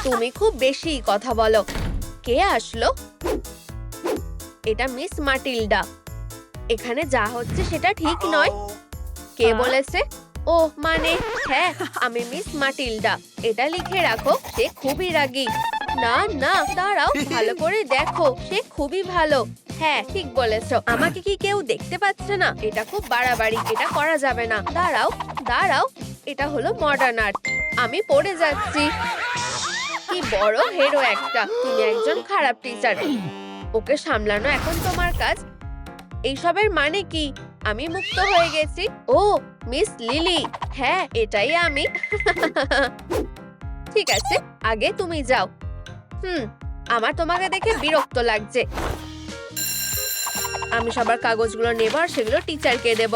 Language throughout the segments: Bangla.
তুমি খুব বেশি কথা বলো। কে আসলো? এটা মিস মাটিল্ডা। এখানে যা হচ্ছে সেটা ঠিক নয়। কে বলেছে? ও মানে হ্যাঁ, আমি মিস মাটিল্ডা। এটা লিখে রাখো, সে খুবই রাগী। না না, দাঁড়াও, ভালো করে দেখো, সে খুবই ভালো। হ্যাঁ, ঠিক বলেছো। আমাকে কি কেউ দেখতে পাচ্ছে না? এটা খুব বাড়াবাড়ি, এটা করা যাবে না। দাঁড়াও দাঁড়াও, এটা হলো মডার্ন আর্ট। আমি পড়ে যাচ্ছি। কি বড় হেরো একটা। তুমি একজন খারাপ টিচার। ওকে সামলানো এখন তোমার কাজ। এইসবের মানে কি? আমি মুক্ত হয়ে গেছি। ও মিস লিলি, হ্যাঁ এটাই আমি। ঠিক আছে, আগে তুমি যাও। আমার তোমাকে দেখে বিরক্ত লাগছে। আমি সবার কাগজগুলো নেব আর সেগুলো টিচারকে দেব।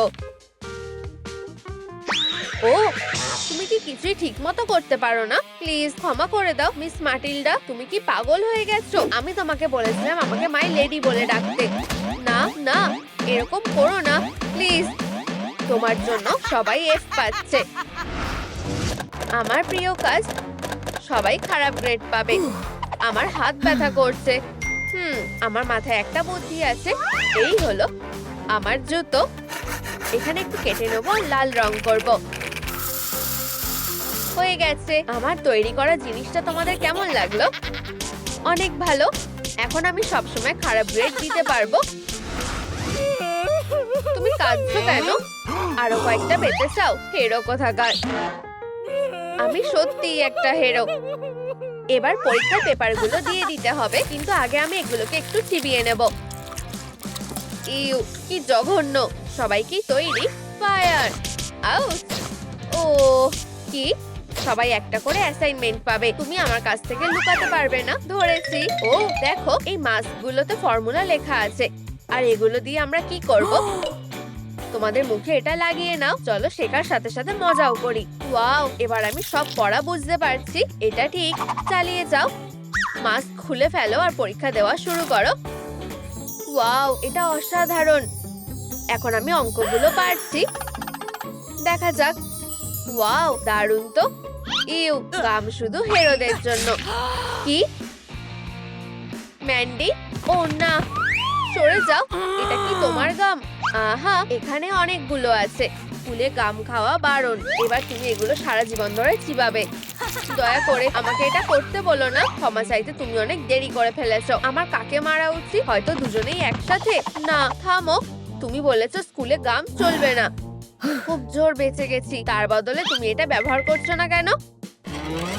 ও, তুমি কি কিছুই ঠিক মতো করতে পারো না? প্লিজ ক্ষমা করে দাও মিস মাটিল্ডা। তুমি কি পাগল হয়ে গেছো? আমি তোমাকে বলেছিলাম আমাকে মাই লেডি বলে ডাকতে। না না, এরকম করো না প্লিজ। তোমার জন্য সবাই এফ পাচ্ছে। আমার প্রিয় কাজ, সবাই খারাপ গ্রেড পাবে। আমার হাত ব্যথা করছে। আমার মাথায় একটা বুদ্ধি আছে। এই হলো আমার জুতো। এখানে একটু কেটে নেবো আর লাল রং করব। হয়ে গেছে। আমার তৈরি করা জিনিসটা তোমাদের কেমন লাগলো? অনেক ভালো। এখন আমি সবসময় খারাপ গ্রেড দিতে পারবো। তুমি কাঁদছো কেন? আরো কয়েকটা পেতে চাও? হেরো কোথাকার। আমি সত্যিই একটা হেরো। এবার পরীক্ষার পেপারগুলো দিয়ে দিতে হবে, কিন্তু আগে আমি এগুলোকে একটু চিবিয়ে নেব। ইউ, কি জঘন্য। সবাই কি তৈরি? ফায়ার! আউট! ও কি? সবাই একটা করে অ্যাসাইনমেন্ট পাবে। তুমি আমার কাছ থেকে লুকাতে পারবে না। ধরেছি। ও দেখো, এই মাস্কগুলোতে ফর্মুলা লেখা আছে। আর এগুলো দিয়ে আমরা কি করব? তোমাদের মুখে এটা লাগিয়ে নাও। চলো শেখার সাথে সাথে মজাও করি। ওয়াও, এবার আমি সব পড়া বুঝতে পারছি। এটা ঠিক। চালিয়ে যাও। মাস্ক খুলে ফেলো আর পরীক্ষা দেওয়া শুরু করো। ওয়াও, এটা অসাধারণ। এখন আমি অঙ্কগুলো পারছি। দেখা যাক। ওয়াও, দারুণ তো। ইউ, গাম শুধু হেরোদের জন্য। কি? ম্যান্ডি? ও না, সরে যাও। এটা কি তোমার গাম? আহা, এখানে অনেকগুলো আছে। স্কুলে গাম খাওয়া বারণ। এবার তুমি এগুলো সারা জীবন ধরে চিবাবে। দয়া করে আমাকে এটা করতে বলো না। ক্ষমা চাইতে তুমি অনেক দেরি করে ফেলেছো। আমার কাকে মারা উচিত? হয়তো দুজনেই একসাথে। না, থামো। তুমি বলেছো স্কুলে গাম চলবে না। খুব জোর বেঁচে গেছি। তার বদলে তুমি এটা ব্যবহার করছো না কেন?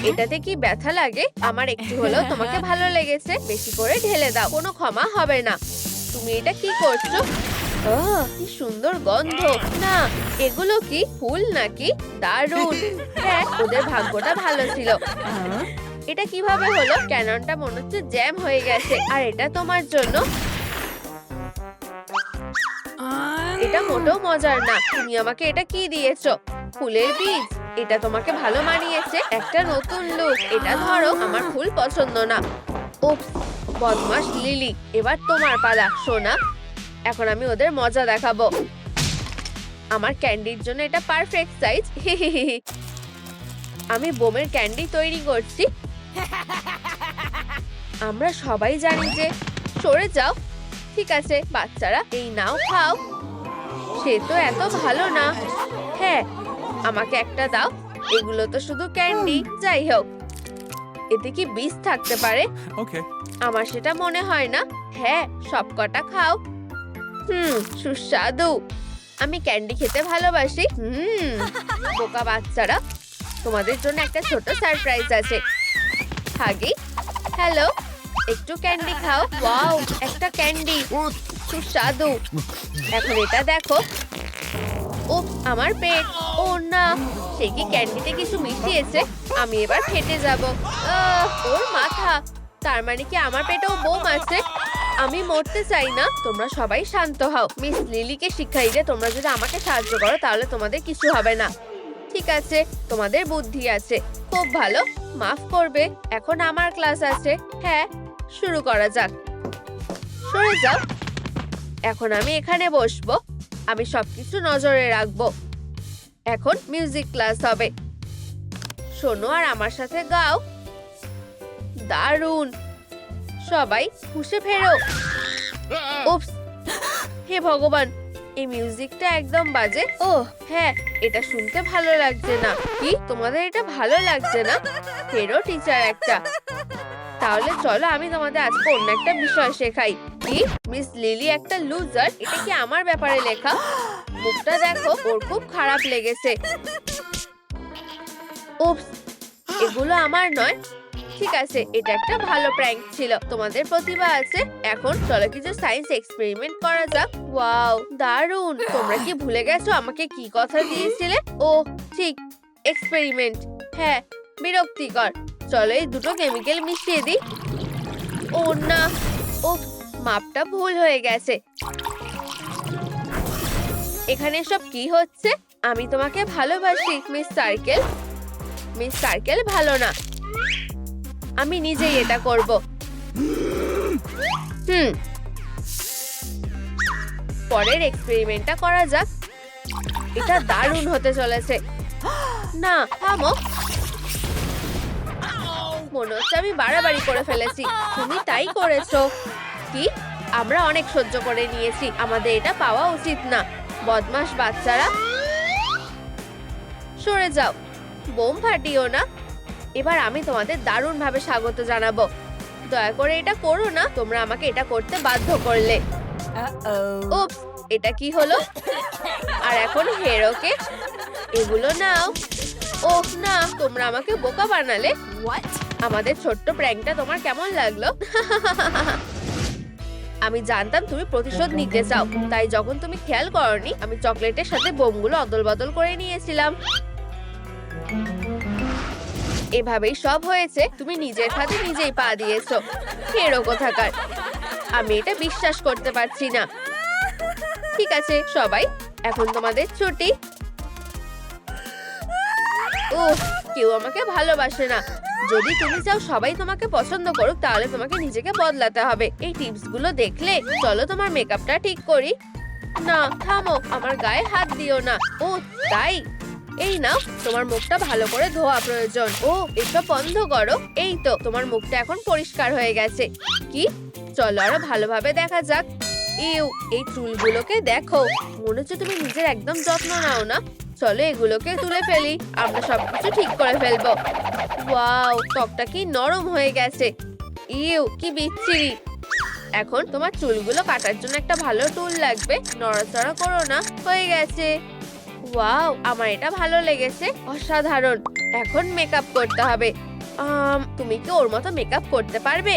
এটাতে কি ব্যথা লাগে? আমার একটু হলেও তোমাকে ভালো লেগেছে। বেশি করে ঢেলে দাও। কোনো ক্ষমা হবে না। তুমি এটা কি করছো? কি সুন্দর গন্ধ। না, এগুলো কি ফুল নাকি? দারুণ। হ্যাঁ, ওদের ভাগ্যটা ভালো ছিল। এটা কিভাবে হলো? ক্যাননটা মনে হচ্ছে জ্যাম হয়ে গেছে। আর এটা তোমার জন্য। এটা মোটেও মজার না। তুমি আমাকে এটা কি দিয়েছো? ফুলের বীজ। এটা তোমাকে ভালো মানিয়েছে। একটা নতুন লুক। এটা ধরো। আমার ফুল পছন্দ না। উপস, বদমাশ লিলি। এবার তোমার পালা, সোনা। এখন আমি ওদের মজা দেখাবো। আমার ক্যান্ডির জন্য এটা পারফেক্ট সাইজ। আমি বোমের ক্যান্ডি তৈরি করছি। আমরা সবাই জানি যে। সরে যাও। ঠিক আছে বাচ্চারা, এই নাও খাও। সে তো এত ভালো না। হ্যাঁ, আমাকে একটা দাও। এগুলো তো শুধু ক্যান্ডি। যাই হোক, এতে কি বিষ থাকতে পারে? আমার সেটা মনে হয় না। হ্যাঁ, সবকটা খাও। সুস্বাদু। আমি ক্যান্ডি খেতে ভালোবাসি। বোকা বাচ্চারা, তোমাদের জন্য একটা ছোট সারপ্রাইজ আছে। হাগি, হ্যালো, একটু ক্যান্ডি খাও। ওয়াও, একটা ক্যান্ডি। সুস্বাদু। এখন এটা দেখো। উফ, আমার পেট। ও না, সে কি ক্যান্ডিতে কিছু মিশিয়েছে? আমি এবার ফেটে যাব। ওর মাথা। তার মানে কি আমার পেটেও বোম আছে? আমি মরতে চাই না। তোমরা সবাই শান্ত হও। মিস লিলিকে শিক্ষা দিতে তোমরা যদি আমাকে সাহায্য করো তাহলে তোমাদের কিছু হবে না। ঠিক আছে, তোমাদের বুদ্ধি আছে। খুব ভালো, মাফ করবে। এখন আমার ক্লাস আছে। হ্যাঁ, শুরু করা যাক। সরে যাও। এখন আমি এখানে বসবো। আমি সবকিছু নজরে রাখবো। এখন মিউজিক ক্লাস হবে। শোনো আর আমার সাথে গাও। দারুণ। সবাই হুঁশে ফেরো। উপস, হে ভগবান, এই মিউজিকটা একদম বাজে। ও হ্যাঁ, এটা শুনতে ভালো লাগছে না। কি তোমাদের এটা ভালো লাগছে না? ফেরো টিচার একটা। তাহলে চলো আমি তোমাদের আজকে অন্য একটা বিষয় শেখাই। কি মিস লিলি একটা লুজার? এটা কি আমার ব্যাপারে লেখা? মুখটা দেখো, ওর খুব খারাপ লেগেছে। উপস, এগুলো আমার নয়। ঠিক আছে, এটা একটা ভালো প্র্যাঙ্ক ছিল। তোমাদের প্রতিভা আছে। এখন চলো কিছু সায়েন্স এক্সপেরিমেন্ট করা যাক। ওয়াও, দারুণ। তোমরা কি ভুলে গেছো আমাকে কি কথা দিয়েছিলে? ও ঠিক, এক্সপেরিমেন্ট। হ্যাঁ, বিরক্তিকর। চলো এই দুটো কেমিক্যাল মিশিয়ে দিই। ও না, ও মাপটা ভুল হয়ে গেছে। এখানে সব কি হচ্ছে? আমি তোমাকে ভালোবাসি মিস সার্কেল। মিস সার্কেল ভালো না। আমি নিজেই এটা করব। পরের এক্সপেরিমেন্টটা করা যাক। এটা দারুণ হতে চলেছে। না, থামো। মনে হচ্ছে আমি বাড়াবাড়ি করে ফেলেছি। তুমি তাই করেছো। কি? আমরা অনেক সহ্য করে নিয়েছি। আমাদের এটা পাওয়া উচিত না। বদমাশ বাচ্চারা, সরে যাও। বোম ফাটিও না। এবার আমি তোমাদের দারুণভাবে স্বাগত জানাবো। দয়া করে এটা করো না। তোমরা আমাকে এটা করতে বাধ্য করলে। উপস, এটা কি হলো? আর এখন হেরোকে এগুলো নাও। ওহ না, তোমরা আমাকে বোকা বানালে। আমাদের ছোট্ট প্র্যাঙ্কটা তোমার কেমন লাগলো? আমি জানতাম তুমি প্রতিশোধ নিতে চাও, তাই যখন তুমি খেয়াল করনি আমি চকলেটের সাথে বোমগুলো অদল বদল করে নিয়েছিলাম। এভাবেই সব হয়েছে। তুমি নিজের হাতে নিজেই পা দিয়েছো। হেরো কোথাকার। আমি এটা বিশ্বাস করতে পারছি না। ঠিক আছে সবাই, এখন তোমাদের ছুটি। ওহ, কেউ আমাকে ভালোবাসে না। যদি তুমি চাও সবাই তোমাকে পছন্দ করুক, তাহলে তোমাকে নিজেকে বদলাতে হবে। এই টিপস গুলো দেখলে চলো তোমার মেকআপটা ঠিক করি। না, থামো, আমার গায়ে হাত দিও না। ও তাই? এই নাও, তোমার মুখটা ভালো করে ধোয়া প্রয়োজন। ও, এসব বন্ধ করো। এই তো, তোমার মুখটা এখন পরিষ্কার হয়ে গেছে। কি? চলো আরো ভালোভাবে দেখা যাক। ইউ, এই চুলগুলোকে দেখো। মনে হচ্ছে তুমি নিজের একদম যত্ন নাও না। চলো এগুলোকে তুলে ফেলি। আমরা সবকিছু ঠিক করে ফেলবো। ওয়াও, ত্বকটা কি নরম হয়ে গেছে। ইউ, কি বিচ্ছিরি। এখন তোমার চুলগুলো কাটার জন্য একটা ভালো টুল লাগবে। নড়াচড়া করো না। হয়ে গেছে। ওয়াও, আমার এটা ভালো লেগেছে। অসাধারণ। এখন মেকআপ করতে হবে। তুমি কি ওর মতো মেকআপ করতে পারবে?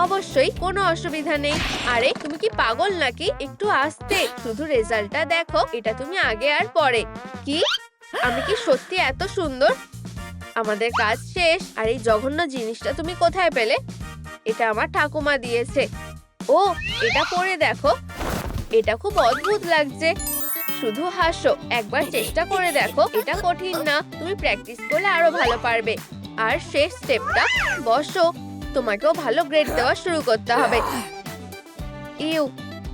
অবশ্যই, কোনো অসুবিধা নেই। আরে তুমি কি পাগল নাকি? একটু আস্তে, শুধু রেজাল্টটা দেখো। এটা তুমি আগে আর পরে। কি? আমি কি সত্যি এত সুন্দর? আমাদের কাজ শেষ। আর এই জঘন্য জিনিসটা তুমি কোথায় পেলে? এটা আমার ঠাকুমা দিয়েছে। ও, এটা পরে দেখো। এটা খুব অদ্ভুত লাগছে। শুধু হাসো, একবার চেষ্টা করে দেখো। এটা কঠিন না, তুমি প্র্যাকটিস করলে আরো ভালো পারবে। আর শেষ স্টেপটা, বসো। তোমাকেও ভালো গ্রেড দেওয়া শুরু করতে হবে। ইউ,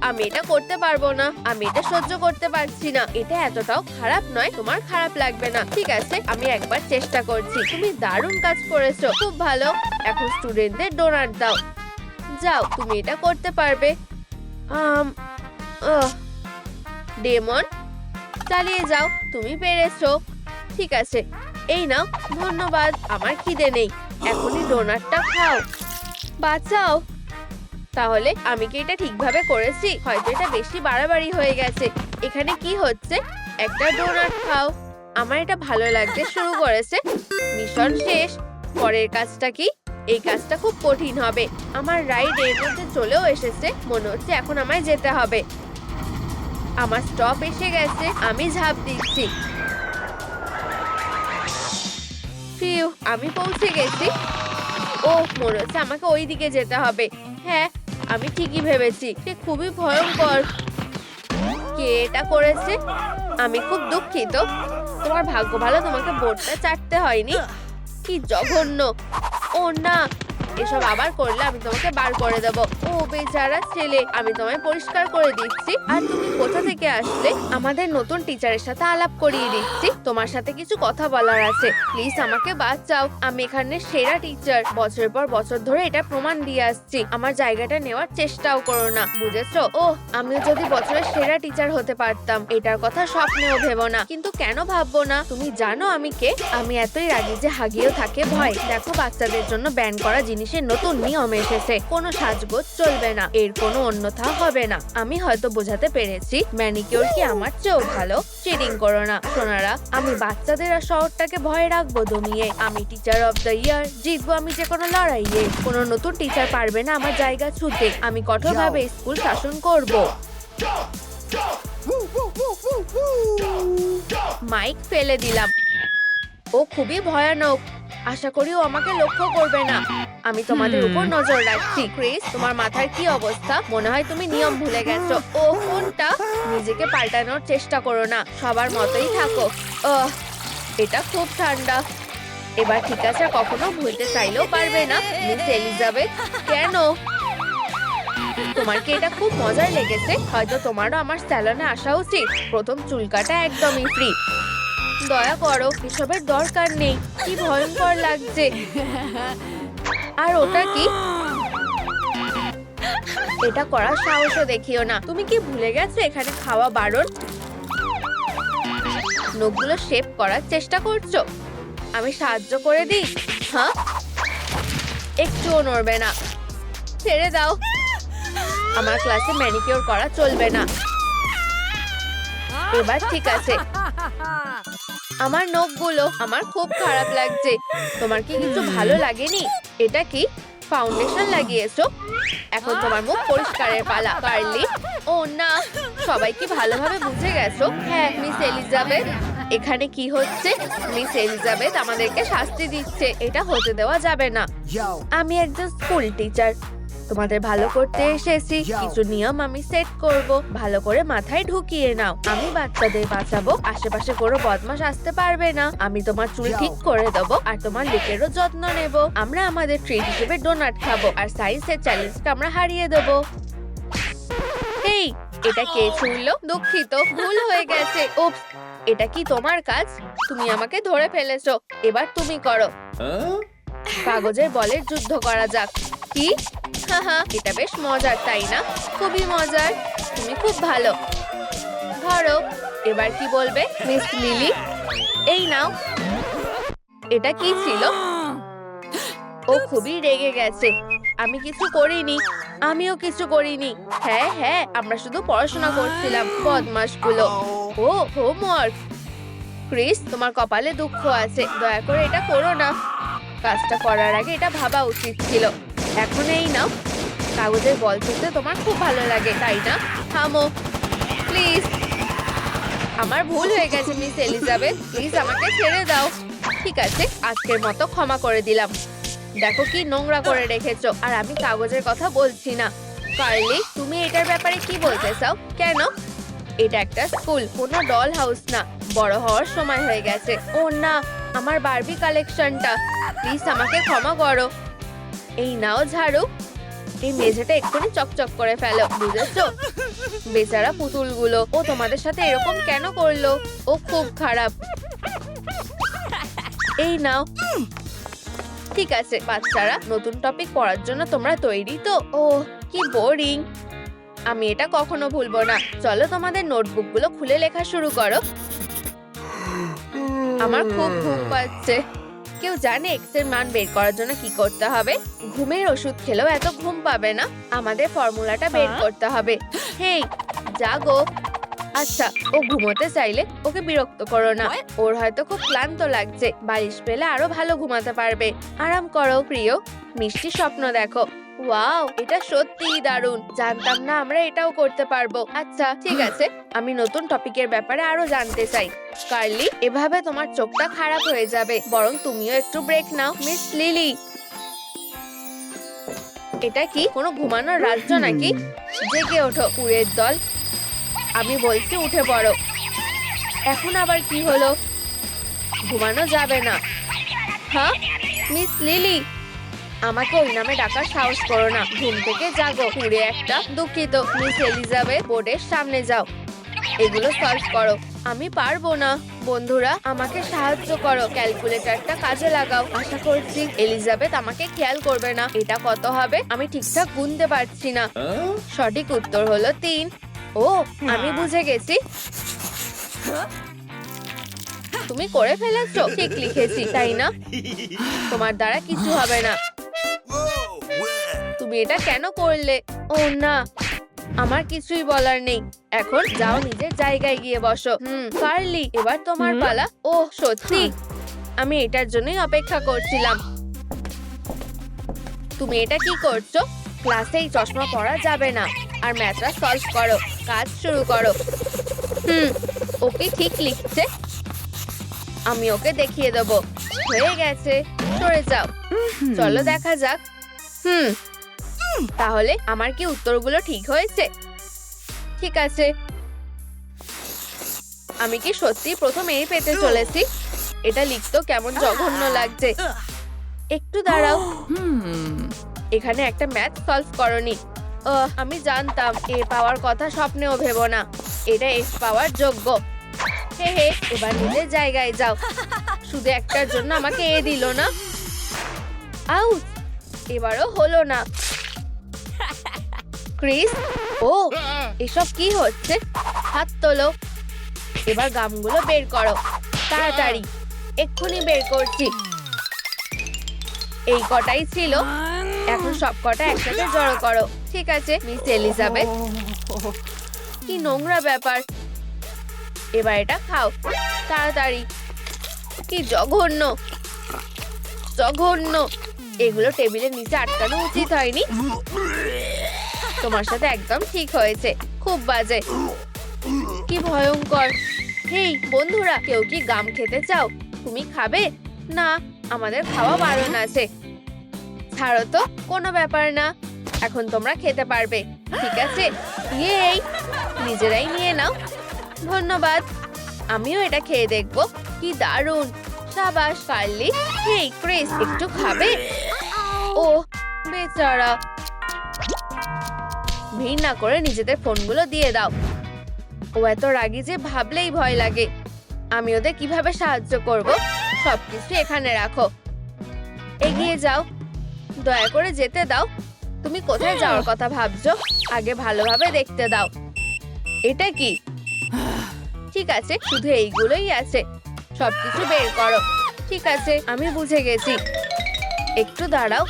আমি এটা করতে পারবো না। আমি এটা সহ্য করতে পারছি না। এটা এতটাও খারাপ নয়, তোমার খারাপ লাগবে না। ঠিক আছে, আমি একবার চেষ্টা করছি। তুমি দারুণ কাজ করেছো, খুব ভালো। এখন স্টুডেন্টদের ডোনাট দাও। যাও, তুমি এটা করতে পারবে। ডেমন, চালিয়ে যাও। তুমি পেরেছো। ঠিক আছে, এই নাও। ধন্যবাদ। আমার খিদে নেই। এখনই ডোনাটটা খাও। বাঁচাও। তাহলে আমি কি এটা ঠিকভাবে করেছি? হয়তো এটা বেশি বাড়াবাড়ি হয়ে গেছে। এখানে কি হচ্ছে? একটা ডোনাট খাও। আমার এটা ভালো লাগতে শুরু করেছে। মিশন শেষ। পরের কাজটা কি? এই কাজটা খুব কঠিন হবে। আমার রাইড এর মধ্যে চলেও এসেছে। মনে হচ্ছে এখন আমায় যেতে হবে। আমার স্টপ এসে গেছে। আমি ঝাঁপ দিচ্ছি। ফিউ, আমি পৌঁছে গেছি। ও, মনে হচ্ছে আমাকে ওই দিকে যেতে হবে। হ্যাঁ, আমি ঠিকই ভেবেছি। সে খুবই ভয়ঙ্কর। কে এটা করেছে? আমি খুব দুঃখিত। তোমার ভাগ্য ভালো তোমাকে বোর্ডটা চাটতে হয়নি। কি জঘন্য। ও না, এসব আবার করলে আমি তোমাকে বার করে দেবো। ও বেচারা ছেলে, আমি তোমায় পরিষ্কার করে দিচ্ছি। আর তুমি কোথা থেকে আসলে? আমাদের নতুন টিচারের সাথে আলাপ করিয়ে দিচ্ছি, তোমার সাথে কিছু কথা বলার আছে। প্লিজ আমাকে বাঁচাও, আমি এখানে সেরা টিচার। বছরের পর বছর ধরে এটা প্রমাণ দিয়ে আসছি। আমার জায়গাটা নেওয়ার চেষ্টাও করো না, বুঝেছো? ও, আমিও যদি বছরের সেরা টিচার হতে পারতাম। এটার কথা স্বপ্নেও ভেবো না। কিন্তু কেন ভাববো না? তুমি জানো আমি কে? আমি এতই রাগি যে হাগিয়েও থাকে ভয়। দেখো, বাচ্চাদের জন্য ব্যান করা জিনিসের নতুন নিয়ম এসেছে। কোনো সাজগোজ চলবে না, এর কোনো অন্যথা হবে না। আমি হয়তো বোঝাতে পেরেছি, ম্যানিকিউর কি আমার চেয়েও ভালো। চিটিং করো না সোনারা। আমি বাচ্চাদের আর শহরটাকে ভয় রাখবো দমিয়ে। আমি টিচার অফ দ্য ইয়ার, জিতবো আমি যে কোনো লড়াইয়ে। কোনো নতুন টিচার পারবে না আমার জায়গা ছুঁতে। আমি কঠোরভাবে স্কুল শাসন করব। মাইক ফেলে দিলাম। ও খুবই ভয়ানক। আশা করি ও আমাকে লক্ষ্য করবে না। আমি তোমাদের উপর নজর রাখছি। ক্রিস, তোমার মাথার কি অবস্থা? মনে হয় তুমি নিয়ম ভুলে গেছো। ও কোনটা? নিজেকে পাল্টানোর চেষ্টা করো না, সবার মতোই থাকো। এটা খুব ঠান্ডা। এবার ঠিক আছে, কখনো ভুলতে চাইলেও পারবে না। মিস এলিজাবেথ, কেন? তোমার কি এটা খুব মজার লেগেছে? হয়তো তোমারও আমার স্যালনে আসা উচিত। প্রথম চুল কাটা একদমই ফ্রি। দয়া করো, এসবের দরকার নেই। কি ভয়ঙ্কর লাগছে। আর ওটা কি? এটা করার সাহসও দেখিও না। তুমি কি ভুলে গেছো এখানে খাওয়া বারণ? নখগুলো শেপ করার চেষ্টা করছো? আমি সাহায্য করে দিই? হ্যাঁ, একটুও নড়বে না। ছেড়ে দাও। আমার ক্লাসে ম্যানিকিউর করা চলবে না। এবার ঠিক আছে। আমার নখগুলো, আমার খুব খারাপ লাগছে। তোমার কি কিছু ভালো লাগেনি? এটা কি ফাউন্ডেশন লাগিয়েছো? এখন তোমার মুখ পরিষ্কারের পালা। কার্লি, ও না, সবাই কি ভালোভাবে বুঝে গেছো? হ্যাঁ মিস এলিজাবেথ। এখানে কি হচ্ছে? মিস এলিজাবেথ আমাদেরকে শাস্তি দিচ্ছে। এটা হতে দেওয়া যাবে না। আমি একজন স্কুল টিচার, তোমাদের ভালো করতে এসেছি। কিছু নিয়ম আমি সেট করব, ভালো করে মাথায় ঢুকিয়ে নাও। আমি বাচ্চাদের বাঁচাবো, আশেপাশে কোনো বদমাশ আসতে পারবে না। আমি তোমার চুল ঠিক করে দেবো আর তোমার লুকেরও যত্ন নেব। আমরা আমাদের ট্রিট হিসেবে ডোনাট খাবো আর সাইন্সের চ্যালেঞ্জকে আমরা হারিয়ে দেবো। এই, এটা কে ছুঁড়লো? দুঃখিত, ভুল হয়ে গেছে। উপস, এটা কি তোমার কাজ? তুমি আমাকে ধরে ফেলেছো। এবার তুমি করো। কাগজের বলের যুদ্ধ করা যাক। কি? হাহা, এটা বেশ মজার, তাই না? খুবই মজার। তুমি খুব ভালো। ধরো। এবার কি বলবে মিস লিলি? এই নাও। এটা কি ছিল? ও খুবই রেগে গেছে। আমি কিছু করিনি। আমিও কিছু করিনি। হ্যাঁ হ্যাঁ, আমরা শুধু পড়াশোনা করছিলাম। বদমাশগুলো। ও, হোমওয়ার্ক। ক্রিস, তোমার কপালে দুঃখ আছে। দয়া করে এটা করো না। কাজটা করার আগে এটা ভাবা উচিত ছিল। এখন এই নাও। কাগজের বল ছুঁতে তোমার খুব ভালো লাগে, তাই না? থামো প্লিজ। আমার ভুল হয়ে গেছে মিস এলিজাবেথ। প্লিজ আমাকে ছেড়ে দাও। ঠিক আছে, আজকের মতো ক্ষমা করে দিলাম। দেখো কি নোংরা করে রেখেছো। আর আমি কাগজের কথা বলছি না। কার্লি, তুমি এটার ব্যাপারে কি বলতে চাও? কেন? এটা একটা স্কুল, কোনো ডল হাউস না। বড় হওয়ার সময় হয়ে গেছে। ও না, আমার বারবি কালেকশনটা। প্লিজ আমাকে ক্ষমা করো। এই নাও ঝাড়ু। এই মেঝেটা এক্ষুনি চকচক করে ফেলো, বুঝেছো? বেচারা পুতুলগুলো। ও তোমাদের সাথে এরকম কেন করলো? ও খুব খারাপ। এই নাও। ঠিক আছে বাচ্চারা, নতুন টপিক পড়ার জন্য তোমরা তৈরি তো? ও কি বোরিং। আমি এটা কখনো ভুলবো না। চলো তোমাদের নোটবুকগুলো খুলে লেখা শুরু করো। আমার খুব ঘুম পাচ্ছে। কেউ জানে এক্স এর মান বের করার জন্য কি করতে হবে? ঘুমের ওষুধ খেলেও এত ঘুম পাবে না। আমাদের ফর্মুলাটা বের করতে হবে। হেই, জাগো। আচ্ছা, ও ঘুমোতে চাইলে ওকে বিরক্ত করো না। ওর হয়তো খুব ক্লান্ত লাগছে। বালিশ পেলে আরো ভালো ঘুমাতে পারবে। আরাম করো প্রিয়। মিষ্টি স্বপ্ন দেখো। ওয়াও, এটা সত্যিই দারুণ। জানতাম না আমরা এটাও করতে পারবো। আচ্ছা ঠিক আছে, আমি নতুন টপিকের ব্যাপারে আরো জানতে চাই। কার্লি, এভাবে তোমার চোখটা খারাপ হয়ে যাবে। বরং তুমিও একটু ব্রেক নাও। মিস লিলি, এটা কি কোনো ঘুমানোর রাজ্য নাকি? জেগে ওঠো উড়ের দল। আমি বলছি উঠে পড়ো। এখন আবার কি হলো? ঘুমানো যাবে না। হ্যাঁ মিস লিলি, আমাকে ওই নামে ডাকার সাহস করো না। ঘুম থেকে জাগো, পুরে একটা। দুঃখিত মিস এলিজাবেথ, বোর্ডের সামনে যাও, এগুলো সলভ করো। আমি পারবো না। বন্ধুরা আমাকে সাহায্য করো, ক্যালকুলেটরটা কাজে লাগাও। আশা করছি এলিজাবেথ আমাকে খেয়াল করবে না। এটা কত হবে? আমি ঠিকঠাক গুনতে পারছি না। সঠিক উত্তর হলো 3। ও, আমি বুঝে গেছি। তুমি করে ফেলেছো। ঠিক লিখেছি তাই না? তোমার দ্বারা কিছু হবে না। তুমি এটা কেন করলে? ও না, আমার কিছুই বলার নেই। এখন যাও, নিজের জায়গায় গিয়ে বসো। কার্লি, এবার তোমার পালা। ও সত্যি, আমি এটার জন্যই অপেক্ষা করছিলাম। তুমি এটা কি করছো? ক্লাসে এই চশমা পরা যাবে না। আর ম্যাথটা সলভ করো, কাজ শুরু করো। ওকে ঠিক লিখছে। আমি ওকে দেখিয়ে দেবো। হয়ে গেছে, সরে যাও। চলো দেখা যাক। তাহলে আমার কি উত্তরগুলো ঠিক হয়েছে? ঠিক আছে। আমি কি সত্যি প্রথম এই পেতে চলেছি? এটা লিখতো কেমন জঘন্য লাগছে। একটু দাঁড়াও, এখানে একটা ম্যাথ সলভ করনি। আমি জানতাম এ পাওয়ার কথা স্বপ্নেও ভেবো না। এটা এফ পাওয়ার যোগ্য। হে হে, এবার নিজের জায়গায় যাও। শুধু একটার জন্য আমাকে এ দিল না। আউট, এবারও হলো না। ক্রিস, ও এসব কি হচ্ছে? হাত তোলো। এবার গামগুলো বের করো তাড়াতাড়ি। এক্ষুনি বের করছি। এই কটাই ছিল, এখন সব কটা একসাথে জড়ো করো। ঠিক আছে মিস এলিজাবেথ। কি নোংরা ব্যাপার। এবার এটা খাও তাড়াতাড়ি। কি জঘন্য, জঘন্য। এগুলো টেবিলের নিচে আটকানো উচিত হয়নি। তোমার সাথে একদম ঠিক হয়েছে। খুব বাজে, কি ভয়ঙ্কর। হেই বন্ধুরা, কেউ কি গাম খেতে চাও? তুমি খাবে? না, আমাদের খাওয়া বারণ আছে। ছাড়ো তো, কোনো ব্যাপার না। এখন তোমরা খেতে পারবে। ঠিক আছে, ইয়েই, নিজেরাই নিয়ে নাও। ধন্যবাদ। আমিও এটা খেয়ে দেখবো। কি দারুণ। সাবাস কার্লি। হেই ক্রিস, একটু খাবে? ও বেচারা। ভিড় না করে নিজেদের ফোনগুলো দিয়ে দাও। ও এত রাগী যে ভাবলেই ভয় লাগে। আমি ওদের কিভাবে সাহায্য করব? সবকিছু এখানে রাখো। এগিয়ে যাও, দয়া করে যেতে দাও। তুমি কোথায় যাওয়ার কথা ভাবছো? আগে ভালোভাবে দেখতে দাও। এটা কি? ঠিক আছে, শুধু এইগুলোই আছে। সবকিছু বের করো। ঠিক আছে, আমি বুঝে গেছি। একটু দাঁড়াও,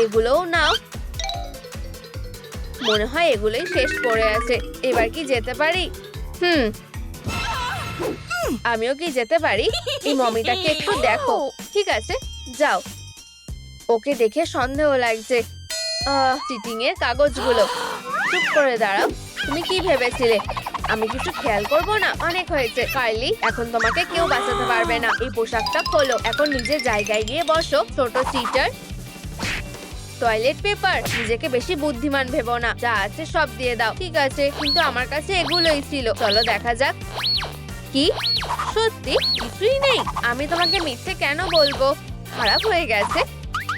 এগুলোও নাও। মনে হয় এগুলোই শেষ পড়ে আছে। এবার কি যেতে পারি? আমিও কি যেতে পারি? এই মমিটাকে একটু দেখো। ঠিক আছে, যাও। ওকে দেখে সন্দেহ লাগছে। চিটিং এর কাগজগুলো। চুপ করে দাঁড়াও। তুমি কি ভেবেছিলে আমি কিছু খেয়াল করব না? অনেক হয়েছে কার্লি, এখন তোমাকে কেউ বাঁচাতে পারবে না। এই পোশাকটা খোলো, এখন নিজের জায়গায় গিয়ে বসো। ছোট চিটার। টয়লেট পেপার, নিজেকে বেশি বুদ্ধিমান ভেবো না। যা আছে সব দিয়ে দাও। ঠিক আছে, কিন্তু আমার কাছে এগুলোই ছিল। চলো দেখা যাক। কি সত্যি কিছুই নেই? আমি তোমাকে মিথ্যে কেন বলবো? খারাপ হয়ে গেছে।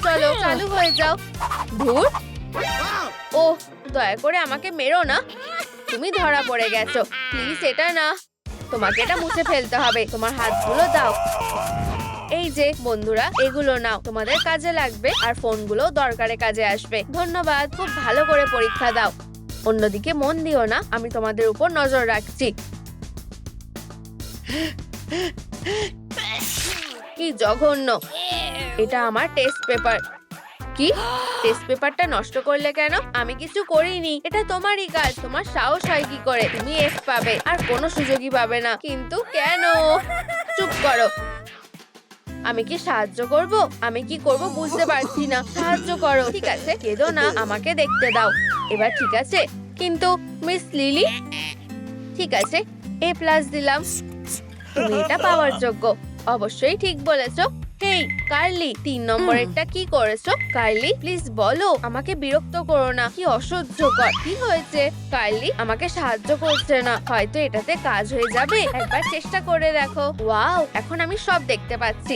চলো চালু হয়ে যাও। ধুর, ও দয়া করে আমাকে মেরো না। তুমি ধরা পড়ে গেছো। প্লিজ এটা না, তোমাকে এটা মুছে ফেলতে হবে। তোমার হাতগুলো দাও। এই যে বন্ধুরা, এগুলো নাও, তোমাদের কাজে লাগবে। আর ফোনগুলো দরকারে কাজে আসবে। ধন্যবাদ। খুব ভালো করে পরীক্ষা দাও। অন্যদিকে মন দিও না, আমি তোমাদের উপর নজর রাখছি। কি জঘন্য। এটা আমার টেস্ট পেপার। কি? টেস্ট পেপারটা নষ্ট করলে কেন? আমি কিছু করিনি। এটা তোমারই কাজ। তোমার সাহস হয় কি করে? তুমি এফ পাবে আর কোনো সুযোগই পাবে না। কিন্তু কেন? চুপ করো। আমি কি সাহায্য করব? আমি কি করব বুঝতে পারছি না। সাহায্য করো। ঠিক আছে, কেঁদো না, আমাকে দেখতে দাও। এবার ঠিক আছে। কিন্তু মিস লিলি, ঠিক আছে, A+ দিলাম। তুমি এটা পাওয়ার যোগ্য। অবশ্যই ঠিক বলেছো। হেই কার্লি, 3 নম্বরেরটা কি করেছো? কার্লি প্লিজ বলো, আমাকে বিরক্ত করো না। কি অসহ্যকর। কি হয়েছে? কার্লি আমাকে সাহায্য করছে না। হয়তো এটাতে কাজ হয়ে যাবে। একবার চেষ্টা করে দেখো। ওয়াও, এখন আমি সব দেখতে পাচ্ছি।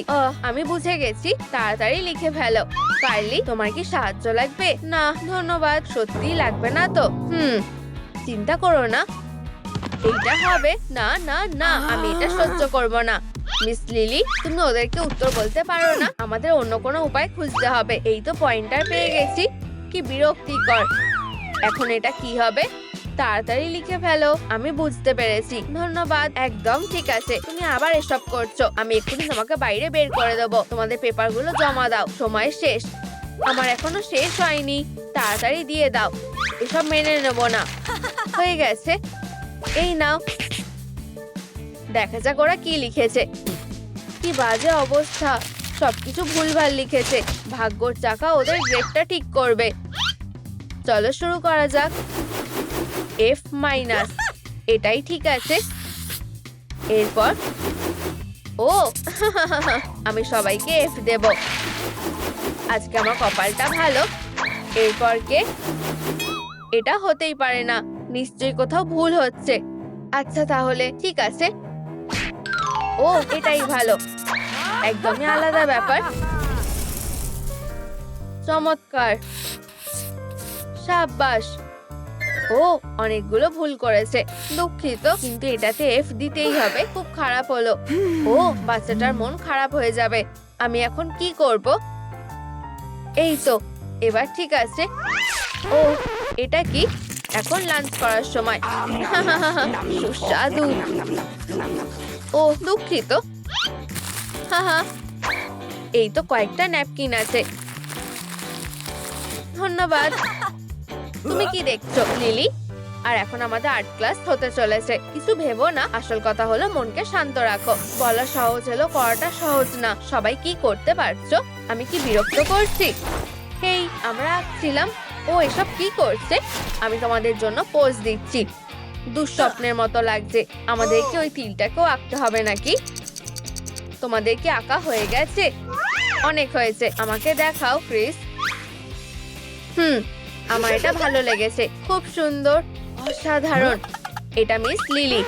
আমি বুঝে গেছি। তাড়াতাড়ি লিখে ফেলো। কার্লি, তোমার কি সাহায্য লাগবে? না ধন্যবাদ। সত্যি লাগবে না তো? চিন্তা করো না, এইটা হবে। না না না, আমি এটা সহ্য করব না। মিস লিলি, তুমি ওদেরকে উত্তর বলতে পারো না? আমাদের অন্য কোনো উপায় খুঁজতে হবে। এই তো পয়েন্টার পেয়ে গেছি। কি বিরক্তিকর। এখন এটা কি হবে? তাড়াতাড়ি লিখে ফেলো। আমি বুঝতে পেরেছি, ধন্যবাদ। একদম ঠিক আছে, তুমি আবার এসব করছো। আমি এক্ষুনি তোমাকে বাইরে বের করে দেবো। তোমাদের পেপারগুলো জমা দাও, সময় শেষ। আমার এখনো শেষ হয়নি, তাড়াতাড়ি দিয়ে দাও। এসব মেনে নেবো না। হয়ে গেছে, এই নাও। দেখা যাক ওরা কি লিখেছে। কি বাজে অবস্থা, সবকিছু ভুলভাল লিখেছে। ভাগ্যর চাকা ওদের গ্রেডটা ঠিক করবে। চলো শুরু করা যাক। F-, এটাই ঠিক আছে। এরপর ও আমি সবাইকে F দেব। আজকে আমার কপালটা ভালো। এরপর কে? এটা হতেই পারে না, নিশ্চয়ই কোথাও ভুল হচ্ছে। আচ্ছা তাহলে ঠিক আছে। ও, এটাই ভালো। একদমই আলাদা ব্যাপার। চমৎকার, সাব্বাস। ও, অনেকগুলো ভুল করেছে, দুঃখিত, কিন্তু এটাতে F দিতেই হবে। খুব খারাপ হলো। ও, বাচ্চাটার মন খারাপ হয়ে যাবে। আমি এখন কি করব? এই তো, এবার ঠিক আছে। ও, এটা কি? এখন লাঞ্চ করার সময়। সুস্বাদু। ও, দুঃখিত। হাহা, এই তো কয়েকটা ন্যাপকিন আছে। ধন্যবাদ। তুমি কি দেখছো লিলি? আর এখন আমাদের আর্ট ক্লাস হতে চলেছে। কিছু ভেবো না, আসল কথা হলো মনকে শান্ত রাখো। বলা সহজ হলো, করাটা সহজ না। সবাই কি করতে পারছো? আমি কি বিরক্ত করছি? হেই, আমরা আঁকছিলাম। ও, এসব কি করছে? আমি তোমাদের জন্য পোজ দিচ্ছি। দুঃস্বপ্নের মতো লাগছে। আমাদেরকে ওই তিলটাকেও আঁকতে হবে নাকি? তোমাদের কি আঁকা হয়ে গেছে? অনেক হয়েছে, আমাকে দেখাও ক্রিস। আমার এটা ভালো লেগেছে, খুব সুন্দর, অসাধারণ। এটা মিস লিলি।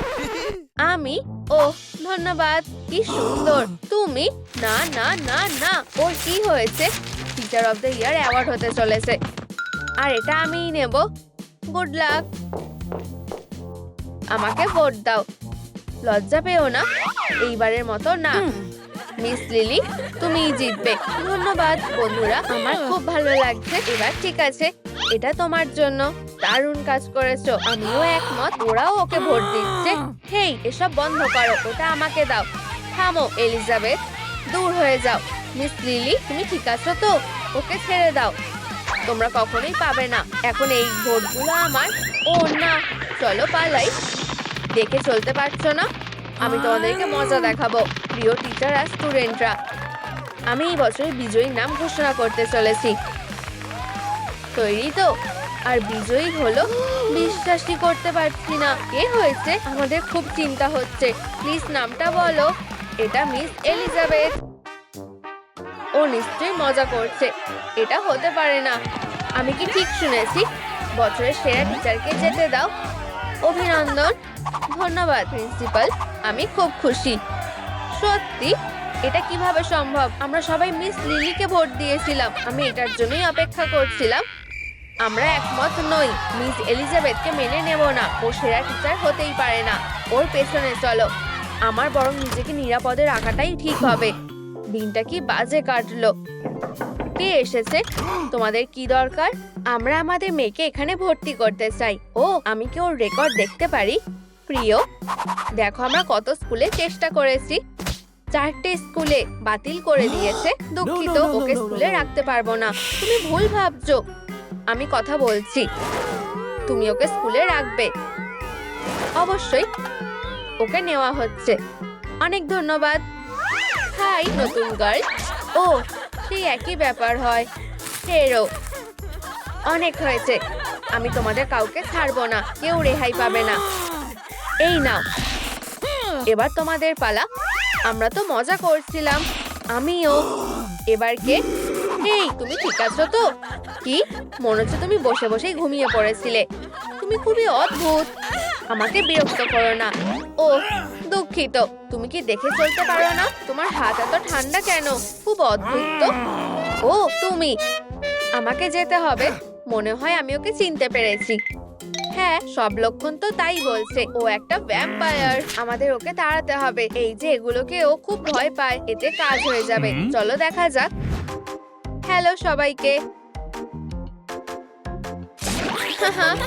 আমি? ও, ধন্যবাদ। কি সুন্দর। তুমি? না না না না, ওর কি হয়েছে? Teacher of the year award হতে চলেছে, আর এটা আমিই নেব। Good luck. আমাকে ভোট দাও। লজ্জা পেও না, এইবারের মতো না। মিস লিলি, তুমিই জিতবে। ধন্যবাদ বন্ধুরা, আমার খুব ভালো লাগছে। এবার ঠিক আছে, এটা তোমার জন্য। দারুণ কাজ করেছো, আমিও একমত। ওরাও ওকে ভোট দিচ্ছে। হেই, এসব বন্ধ করো, ওটা আমাকে দাও। থামো এলিজাবেথ, দূর হয়ে যাও। মিস লিলি, তুমি ঠিক আছো তো? ওকে ছেড়ে দাও। তোমরা কখনোই পাবে না। এখন এই ভোটগুলো আমার। ও না, চলো পালাই। দেখে চলতে পারছো না? আমি তোমাদেরকে মজা দেখাবো। প্রিয় টিচার আর স্টুডেন্টরা, আমি এই বছরের বিজয়ীর নাম ঘোষণা করতে চলেছি। তৈরি তো? আর বিজয়ী হলো, বিশ্বাসই করতে পারছি না। কে হয়েছে? আমাদের খুব চিন্তা হচ্ছে। প্লিজ নামটা বলো। এটা মিস এলিজাবেথ। ও নিশ্চয়ই মজা করছে। এটা হতে পারে না। আমি কি ঠিক শুনেছি? বছরের সেরা টিচারকে যেতে দাও। অভিনন্দন। ধন্যবাদ প্রিন্সিপাল, আমি খুব খুশি। সত্যি? এটা কিভাবে সম্ভব? আমরা সবাই মিস লিলিকে ভোট দিয়েছিলাম। আমি এটার জন্যই অপেক্ষা করছিলাম। আমরা একমত নই। মিস এলিজাবেথকে মেনে নেব না। ও সেরা টিচার হতেই পারে না। ওর পেছনে চলো। আমার বরং নিজেকে নিরাপদে রাখাটাই ঠিক হবে। দিনটা কি বাজে কাটলো। কে এসেছে? তোমাদের কি দরকার? আমরা আমাদের মেয়েকে এখানে ভর্তি করতে চাই। ও, আমি কি ওর রেকর্ড দেখতে পারি? প্রিয়, দেখো আমরা কত স্কুলে চেষ্টা করেছি। 4টে স্কুলে বাতিল করে দিয়েছে। দুঃখিত, ওকে স্কুলে রাখতে পারবো না। তুমি ভুল ভাবছো। আমি কথা বলছি, তুমি ওকে স্কুলে রাখবে। অবশ্যই, ওকে নেওয়া হচ্ছে। অনেক ধন্যবাদ। হাই নতুন গার্ল। ও, সেই একই ব্যাপার হয়। হেরো, অনেক হয়েছে। আমি তোমাদের কাউকে ছাড়বো না। কেউ রেহাই পাবে না। এই নাও, এবার তোমাদের পালা। আমরা তো মজা করছিলাম। আমিও। এবার কে? এই, তুমি ঠিক আছো তো? কি মনে হচ্ছে তুমি বসে বসেই ঘুমিয়ে পড়েছিলে। তুমি খুবই অদ্ভুত। আমাকে বিরক্ত করো না। ও, দুঃখিত। তুমি কি দেখে চলতে পারো না? তোমার হাত এত ঠান্ডা কেন? খুব অদ্ভুত তো। ও তুমি, আমাকে যেতে হবে। মনে হয় আমি ওকে চিনতে পেরেছি। হ্যাঁ, সব লক্ষণ তো তাই বলছে। ও একটা ভ্যাম্পায়ার। আমাদের ওকে তাড়াতে হবে। এই যে এগুলোকে ও খুব ভয় পায়, এতে কাজ হয়ে যাবে। চলো দেখা যাক। হ্যালো সবাইকে।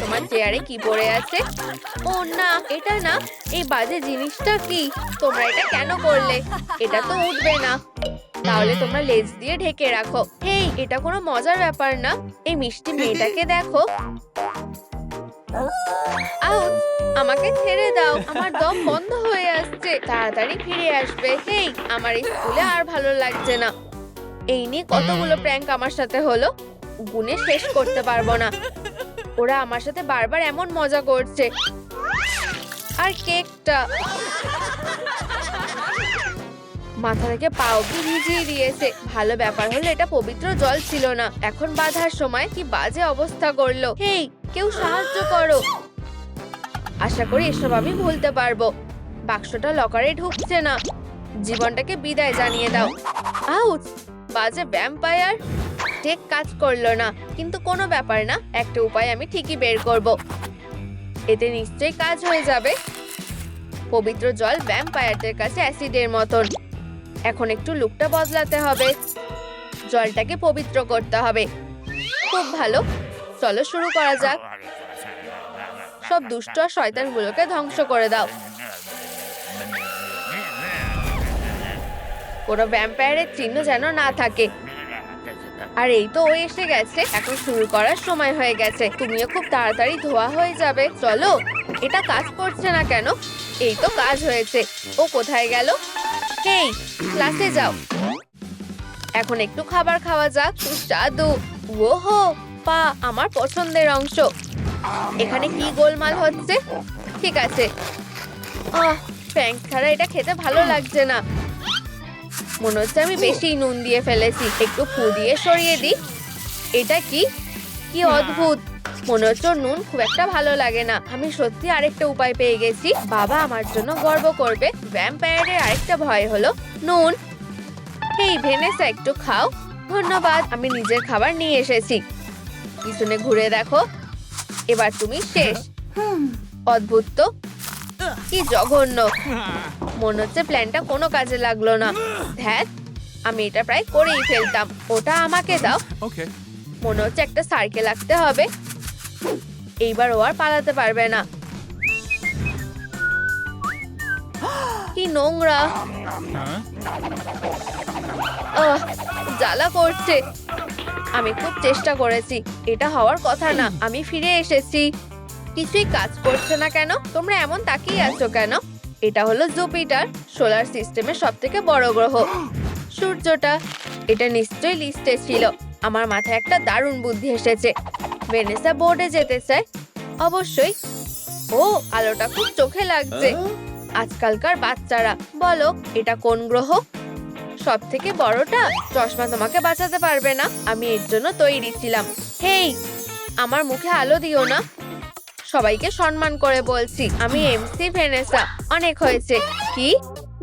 তোমার চেয়ারে কি পড়ে আছে? ও না, এটা না। এই বাজে জিনিসটা কি? তোমরা এটা কেন করলে? এটা তো উঠবে না। তাহলে তোমরা লেজ দিয়ে ঢেকে রাখো। হেই, এটা কোনো মজার ব্যাপার না। এই মিষ্টি মেয়েটাকে দেখো। আউট! আমাকে ছেড়ে দাও, আমার দম বন্ধ হয়ে আসছে। তাড়াতাড়ি ফিরে আসবে। হেই, আমার এই স্কুলে আর ভালো লাগছে না। এই নিয়ে কতগুলো প্র্যাঙ্ক আমার সাথে হলো, গুনে শেষ করতে পারবো না। ওরা আমার সাথে বারবার এমন মজা করছে। আর কেকটা মাথা থেকে পা অব্দি ভিজিয়ে দিয়েছে। ভালো ব্যাপার হলো এটা পবিত্র জল ছিল না। এখন বাঁধার সময় কি বাজে অবস্থা করলো। হেই, কেউ সাহায্য করো। আশা করি এসব আমি ভুলতে পারবো। বাক্সটা লকারে ঢুকছে না। জীবনটাকে বিদায় জানিয়ে দাও। আউচ! বাজে ভ্যাম্পায়ার। টেক কাজ করলো না, কিন্তু কোনো ব্যাপার না। একটা উপায় আমি ঠিকই বের করব। এতে নিশ্চয়ই কাজ হয়ে যাবে। পবিত্র জল ভ্যাম্পায়ারদের কাছে অ্যাসিডের মতন। এখন একটু লুকটা বদলাতে হবে। জলটাকে পবিত্র করতে হবে। খুব ভালো, চলো শুরু করা যাক। সব দুষ্ট আর শয়তানগুলোকে ধ্বংস করে দাও। কোনো ভ্যাম্পায়ারের চিহ্ন যেন না থাকে। আর এই তো ও এসে গেছে। এখন শুরু করার সময় হয়ে গেছে। তুমিও খুব তাড়াতাড়ি ধোয়া হয়ে যাবে। চলো, এটা কাজ করছে না কেন? এই তো কাজ হয়েছে। ও কোথায় গেল? হেই, ক্লাসে যাও। এখন একটু খাবার খাওয়া যাক। সুস্বাদু। ওহো, পা আমার পছন্দের অংশ। এখানে কি গোলমাল হচ্ছে? ঠিক আছে। প্যাঙ্ক ছাড়া এটা খেতে ভালো লাগছে না। মনে হচ্ছে আমি বেশি নুন দিয়ে ফেলেছি। একটু ফু দিয়ে সরিয়ে দিই। এটা কি? কি অদ্ভুত। মনে হচ্ছে নুন খুব একটা ভালো লাগে না। আমি সত্যি আরেকটা উপায় পেয়ে গেছি। বাবা আমার জন্য গর্ব করবে। ভ্যাম্পায়ারের আরেকটা ভয় হলো নুন। এই ভেনেসা, একটু খাও। ধন্যবাদ, আমি নিজের খাবার নিয়ে এসেছি। পিছনে ঘুরে দেখো। এবার তুমি শেষ। অদ্ভুত তো, কি জঘন্য। মনে হচ্ছে প্ল্যানটা কোনো কাজে লাগলো না। ধ্যাত, আমি এটা প্রায় করেই ফেলতাম। ওটা আমাকে দাও। মনে হচ্ছে একটা সার্কেল আঁকতে হবে। এইবার ও আর পালাতে পারবে না। কি নোংরা। জ্বালা করছে। আমি খুব চেষ্টা করেছি। এটা হওয়ার কথা না। আমি ফিরে এসেছি। কিছুই কাজ করছে না কেন? তোমরা এমন তাকিয়ে আছো কেন? এটা হলো জুপিটার, সোলার সিস্টেমের সবথেকে বড় গ্রহ। সূর্যটা, এটা নিশ্চয়ই লিস্টে ছিল। আমার মাথায় একটা দারুণ বুদ্ধি এসেছে। ভেনেসা বোর্ডে যেতে চায়। অবশ্যই। ও, আলোটা খুব চোখে লাগছে। আজকালকার বাচ্চারা, বলো এটা কোন গ্রহ? সব থেকে বড়টা? চশমা তোমাকে বাঁচাতে পারবে না। আমি এর জন্য তৈরি ছিলাম। হেই, আমার মুখে আলো দিও না। সবাইকে সম্মান করে বলছি, আমি এমসি ভেনেসা। অনেক হয়েছে। কি?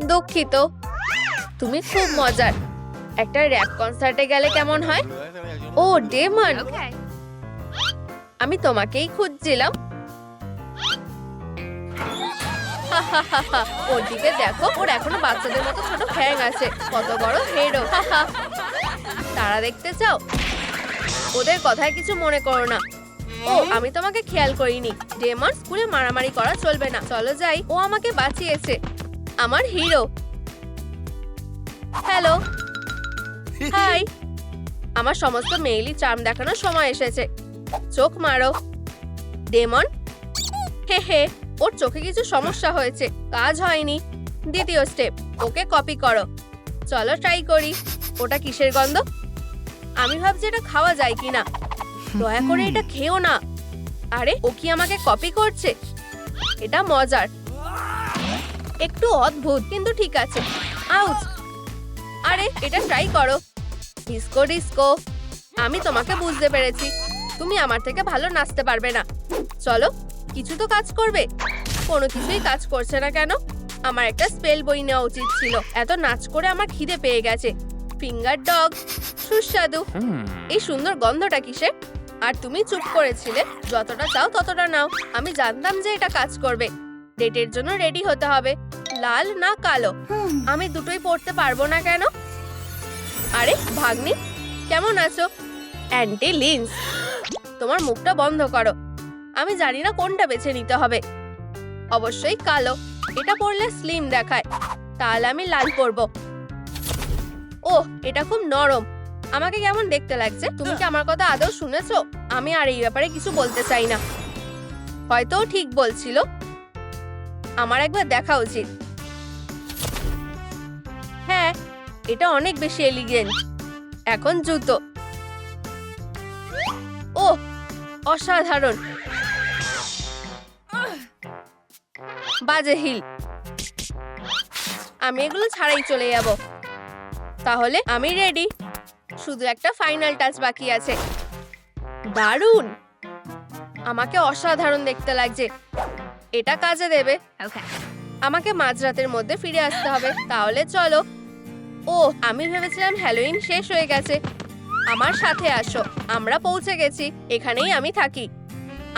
দুঃখিত। তুমি খুব মজার। একটা র‍্যাপ কনসার্টে গেলে কেমন হয়? ও ডেমন, আমি তোমাকেই খুঁজছিলাম। ওর দিকে দেখো, ওর এখনো বাচ্চাদের মতো ছোট ঠ্যাং আছে। কত বড় হেরো। তারা দেখতে চাও? ওদের কথায় কিছু মনে করো না। ও, আমি তোমাকে খেয়াল করিনি। ডেমন, স্কুলে মারামারি করা চলবে না। চলো যাই। ও আমাকে বাঁচিয়েছে। আমার হিরো। হ্যালো। হাই। আমার সমস্ত মেইলি চার্ম দেখানোর সময় এসেছে। চোখ মারো। ডেমন, হে হে, ওর চোখে কিছু সমস্যা হয়েছে। কাজ হয়নি। দ্বিতীয় স্টেপ, ওকে কপি করো। চলো ট্রাই করি। ওটা কিসের গন্ধ? আমি ভাবছি এটা খাওয়া যায় কিনা। দয়া করে এটা খেও না। আরে, ও কি আমাকে কপি করছে? এটা মজার। একটু অদ্ভুত, কিন্তু ঠিক আছে। আউচ! আরে, এটা ট্রাই করো। Disco disco. আমি তোমাকে বুঝতে পেরেছি। তুমি আমার থেকে ভালো নাচতে পারবে না। চলো, কিছু তো কাজ করবে। কোনো কিছুই কাজ করছে না কেন? আমার একটা স্পেল বই নেওয়া উচিত ছিল। এত নাচ করে আমার খিদে পেয়ে গেছে। ফিঙ্গার ডগ, সুস্বাদু। এই সুন্দর গন্ধটা কিসের? আর তুমি চুপ করেছিলে। যতটা চাও ততটা নাও। আমি জানতাম যে এটা কাজ করবে। ডেটের জন্য রেডি হতে হবে, লাল না কালো। আমি দুটোই পরতে পারবো না কেন? আরে ভাগ্নি, কেমন আছো? অ্যান্টি লিন্স, তোমার মুখটা বন্ধ করো। আমি জানি না কোনটা বেছে নিতে হবে। অবশ্যই কালো, এটা পরলে স্লিম দেখায়। তাহলে আমি লাল পরবো। ওহ, এটা খুব নরম। আমাকে কেমন দেখতে লাগছে? তুমি কি আমার কথা আদৌ শুনেছো? আমি আর এই ব্যাপারে কিছু বলতে চাই না। হয়তো ও ঠিক বলছিল। আমার একবার দেখা উচিত। হ্যাঁ, এটা অনেক বেশি এলিগেন্ট। এখন জুতো। ওহ, অসাধারণ। বাজে হিল। আমি এগুলো ছাড়াই চলে যাব। তাহলে আমি রেডি। শুধু একটা ফাইনাল টাচ বাকি আছে। দারুণ, আমাকে অসাধারণ দেখতে লাগছে। এটা কাজে দেবে। আমাকে মাঝরাতের মধ্যে ফিরে আসতে হবে। তাহলে চলো। ও, আমি ভেবেছিলাম হ্যালোইন শেষ হয়ে গেছে। আমার সাথে আসো, আমরা পৌঁছে গেছি। এখানেই আমি থাকি।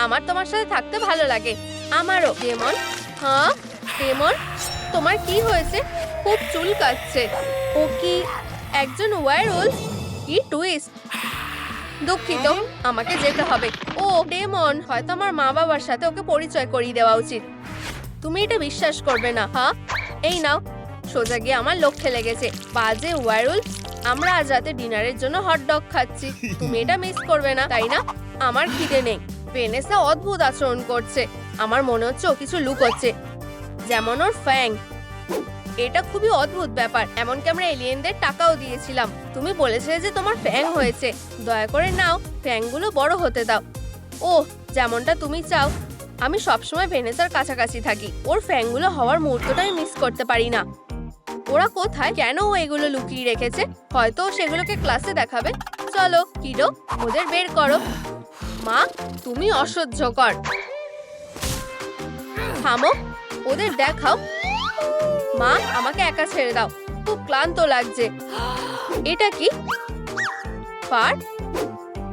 আমার তোমার সাথে থাকতে ভালো লাগে। আমারও। ডেমন? হ্যাঁ ডেমন, তোমার কি হয়েছে? খুব চুলকাচ্ছে। ও কি একজন ওয়্যারউলফ? কি টুইস্ট! দুঃখিত, আমাকে যেতে হবে। ও ডেমন, হয়তো আমার মা বাবার সাথে ওকে পরিচয় করিয়ে দেওয়া উচিত। তুমি এটা বিশ্বাস করবে না। হ্যাঁ, এই নাও। সোজা গিয়ে আমার লক্ষ্যে লেগেছে। বাজে ওয়্যারউলফ। আমরা আজ রাতে ডিনারের জন্য হটডগ খাচ্ছি। তুমি এটা মিস করবে না, তাই না? আমার খিদে নেই। ভেনেসা অদ্ভুত আচরণ করছে। আমার মনে হচ্ছে ও কিছু লুকোচ্ছে, যেমন ওর ফ্যাং। এটা খুবই অদ্ভুত ব্যাপার। এমনকি আমরা এলিয়েনদের টাকাও দিয়েছিলাম। তুমি বলেছিলে যে তোমার ফ্যাং হয়েছে। দয়া করে নাও, ফ্যাংগুলো বড় হতে দাও। ওহ, যেমনটা তুমি চাও। আমি সবসময় ভেনেসার কাছাকাছি থাকি। ওর ফ্যাংগুলো হওয়ার মুহূর্তটা আমি মিস করতে পারি না। ওরা কোথায়? কেন ও এগুলো লুকিয়ে রেখেছে? হয়তো ও সেগুলোকে ক্লাসে দেখাবে। চলো কিডো, ওদের বের করো। মা, তুমি অসহ্যকর। থামো, ওদের দেখাও। মা, আমাকে একা ছেড়ে দাও। খুব ক্লান্ত লাগছে। এটা কি? ফার?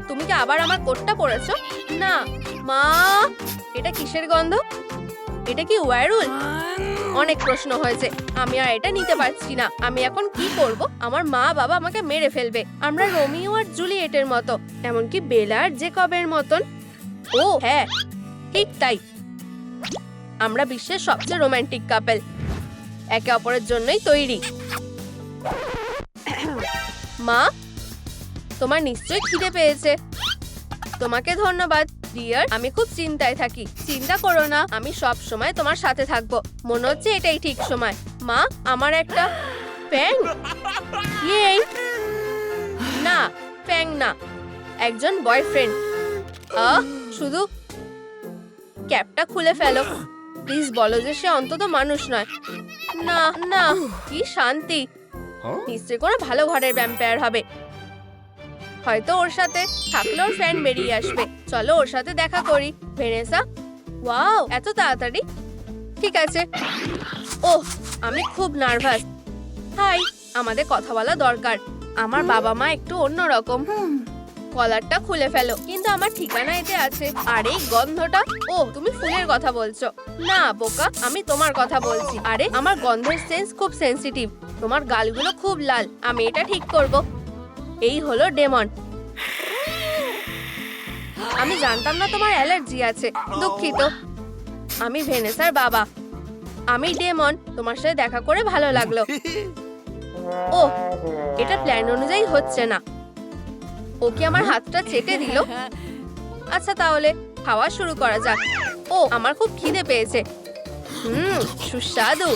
তুমি কি আবার আমার কোটটা পরেছো? না মা, এটা কিসের গন্ধ? এটা কি ওয়্যারউলফ? অনেক প্রশ্ন হয়েছে। আমি আর এটা নিতে পারছি না। আমি এখন কি করব? আমার মা বাবা আমাকে মেরে ফেলবে। আমরা রোমিও আর জুলিয়েটের মতো, এমনকি বেলা আর জেকবের মতন। ও হ্যাঁ, ঠিক তাই। আমরা বিশ্বের সবচেয়ে রোমান্টিক কাপল। একে অপরের জন্যই তৈরি। মা, তোমার নিশ্চয়ই খিদে পেয়েছে। তোমাকে ধন্যবাদ ডিয়ার। আমি খুব চিন্তায় থাকি। চিন্তা করো না, আমি সব সময় তোমার সাথে থাকবো। মনে হচ্ছে এটাই ঠিক সময়। মা, আমার একটা ফ্যাং। ইয়ে, না ফ্যাং না, একজন বয়ফ্রেন্ড। শুধু ক্যাপটা খুলে ফেলো প্লিজ। বলো যে সে অন্তত মানুষ নয়। না না, কি শান্তি। নিশ্চয়ই কোনো ভালো ঘরের ভ্যাম্পায়ার হবে। হয়তো ওর সাথে থাকলে ওর ফ্যান বেরিয়ে আসবে। চলো ওর সাথে দেখা করি। ভেনেসা? ওয়াও, এত তাড়াতাড়ি? ঠিক আছে। ওহ, আমি খুব নার্ভাস। হাই, আমাদের কথা বলা দরকার। আমার বাবা মা একটু অন্যরকম। কলারটা খুলে ফেলো। কিন্তু আমার ঠিকানা এতে আছে। আর এই গন্ধটা? ও, তুমি ফুলের কথা বলছো। না বোকা, আমি তোমার কথা বলছি। আরে আমার গন্ধের সেন্স খুব সেনসিটিভ। তোমার গালগুলো খুব লাল। আমি এটা ঠিক করব। এই হলো ডেমন। আমি জানতাম না তোমার অ্যালার্জি আছে। দুঃখিত। আমি ভেনেসার বাবা। আমি ডেমন। তোমার সাথে দেখা করে ভালো লাগলো। ও, এটা প্ল্যান অনুযায়ী হচ্ছে না। ও কি আমার হাতটা চেটে দিল? আচ্ছা, তাহলে খাওয়া শুরু করা যাক। ও, আমার খুব খিদে পেয়েছে। সুস্বাদু।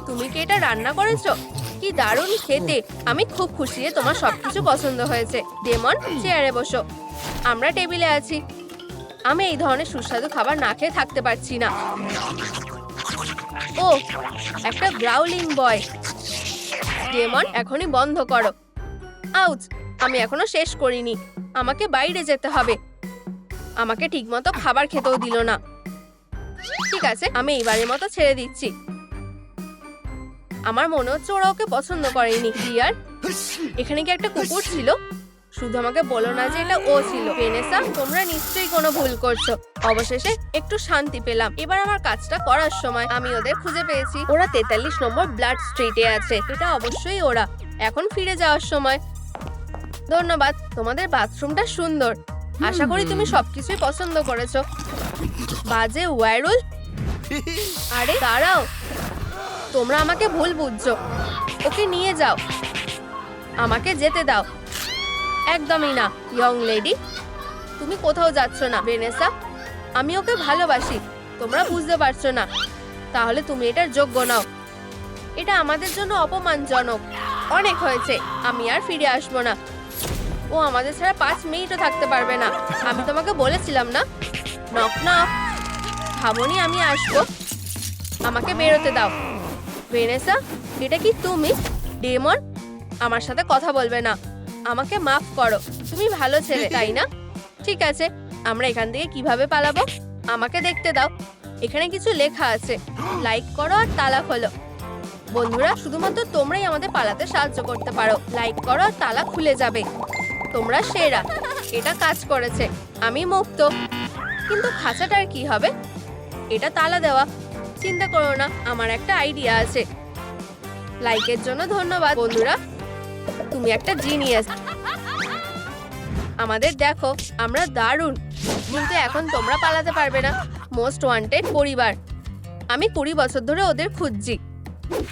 তুমি কি এটা রান্না করেছো? কি দারুণ খেতে। আমি খুব খুশি যে তোমার সবকিছু পছন্দ হয়েছে। ডেমন, চেয়ারে বসো। আমরা টেবিলে আছি। আমি এই ধরনের সুস্বাদু খাবার না খেয়ে থাকতে পারছি না। ও, একটা গ্রাউলিং বয়। ডেমন, এখনই বন্ধ করো। আউচ, আমি এখনো শেষ করিনি। আমাকে বাইরে যেতে হবে। আমাকে ঠিকমতো খাবার খেতেও দিল না। ঠিক আছে, আমি এইবারের মতো ছেড়ে দিচ্ছি। আমার মনে হচ্ছে ওরা ওকে পছন্দ করেনি। ডিয়ার, এখানে কি একটা কুকুর ছিল? শুধু আমাকে বলো না যে এটা ও ছিল। ভেনেসা, তোমরা নিশ্চয়ই কোনো ভুল করছো। অবশেষে একটু শান্তি পেলাম। এবার আমার কাজটা করার সময়। আমি ওদের খুঁজে পেয়েছি। ওরা 43 নম্বর ব্লাড স্ট্রিটে আছে। এটা অবশ্যই ওরা। এখন ফিরে যাওয়ার সময়। ধন্যবাদ। তোমাদের বাথরুমটা সুন্দর। আশা করি তুমি সবকিছুই পছন্দ করেছো। বাজে ওয়ারুল। আরে দাঁড়াও, তোমরা আমাকে ভুল বুঝছো। ওকে নিয়ে যাও, আমাকে যেতে দাও। একদমই না ইয়ং লেডি, তুমি কোথাও যাচ্ছ না। ভেনেসা, আমি ওকে ভালোবাসি। তোমরা বুঝতে পারছো না। তাহলে তুমি এটার যোগ্য নাও। এটা আমাদের জন্য অপমানজনক। অনেক হয়েছে, আমি আর ফিরে আসবো না। ও আমাদের ছাড়া 5 মিনিটও থাকতে পারবে না। আমি তোমাকে বলেছিলাম না। Knock knock. ভাবনি আমি আসবো? আমাকে বেরোতে দাও। ভেনেসা, এটা কি তুমি? ডেমন, আমার সাথে কথা বলবে না। আমাকে মাফ করো। তুমি ভালো ছেলে, তাই না? ঠিক আছে, আমরা এখান থেকে কিভাবে পালাবো? আমাকে দেখতে দাও। এখানে কিছু লেখা আছে। লাইক করো আর তালা খোলো। বন্ধুরা, শুধুমাত্র তোমরাই আমাদের পালাতে সাহায্য করতে পারো। লাইক করো আর তালা খুলে যাবে। তোমরা সেরা। এটা কাজ করেছে। আমি মুক্ত। কিন্তু খাঁচাটার কি হবে? এটা তালা দেওয়া। চিন্তা করো না, আমার একটা আইডিয়া আছে। লাইকের জন্য ধন্যবাদ বন্ধুরা। তুমি একটা জিনিয়াস। আমাদের দেখো, আমরা দারুণ। কিন্তু এখন তোমরা পালাতে পারবে না। মোস্ট ওয়ান্টেড পরিবার। আমি 20 বছর ধরে ওদের খুঁজছি,